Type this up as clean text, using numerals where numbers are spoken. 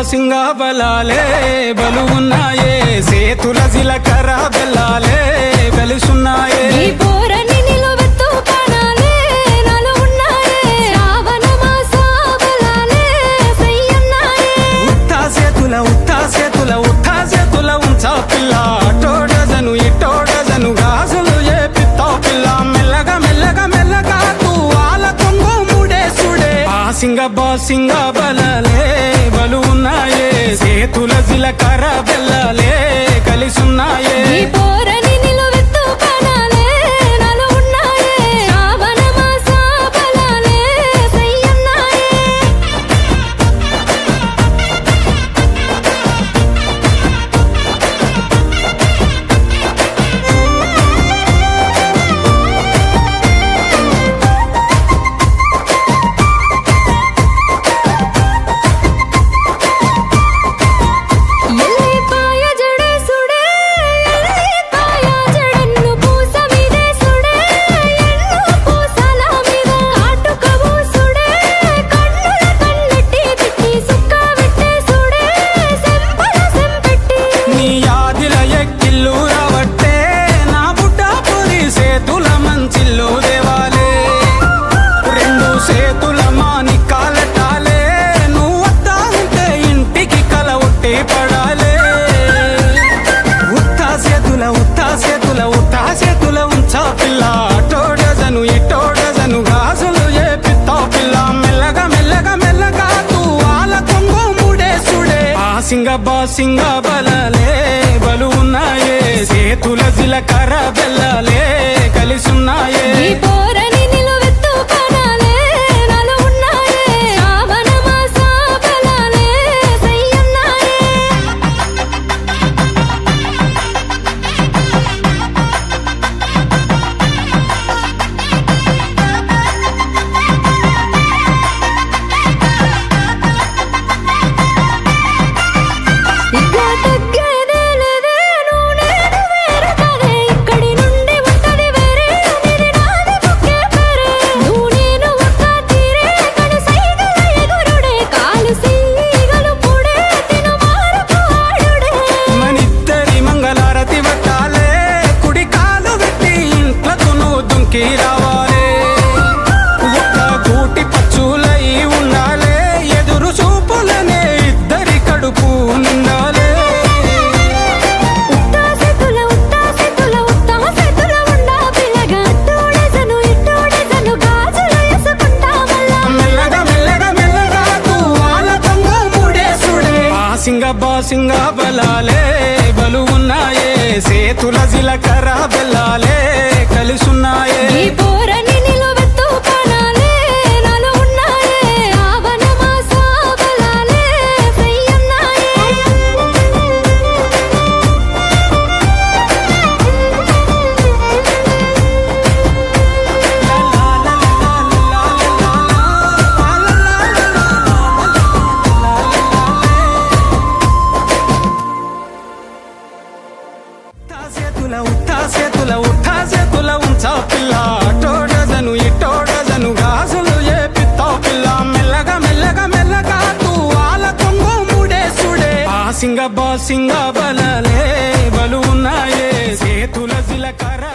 బాసింగా బలాలే బలు ఉన్నాయే సేతుల జిలకర్ర బెల్లాలే కలిసున్నాయే పిల్ల అటోడజను ఇటోడజను గాజులు ఏపిస్తావు పిల్ల మెల్లగా మెల్లగా మెల్లగా తూవాల కొంగు ముడేసుడే బాసింగ బలాలే బలు ఉన్నాయే సేతుల జిలకర్ర బెల్లాలే కలిసున్నాయే బాసింగ బలాలే బలు ఉన్నాయే సేతుల జిలకర్ర బెల్లాలే కలిసున్నాయే బాసింగ బలాలే బలు ఉన్నాయే సేతుల జిలకర్ర బెల్లాలే కలిసున్నాయే చేతుల ఉంచా పిల్ల అటోడజను ఇటోడజను గాజులు ఏపిస్తావు పిల్ల మెల్లగా మెల్లగా మెల్లగా తూవాల కొంగు ముడేసుడే బాసింగ బలాలే బలు ఉన్నాయే సేతుల జిలకర్ర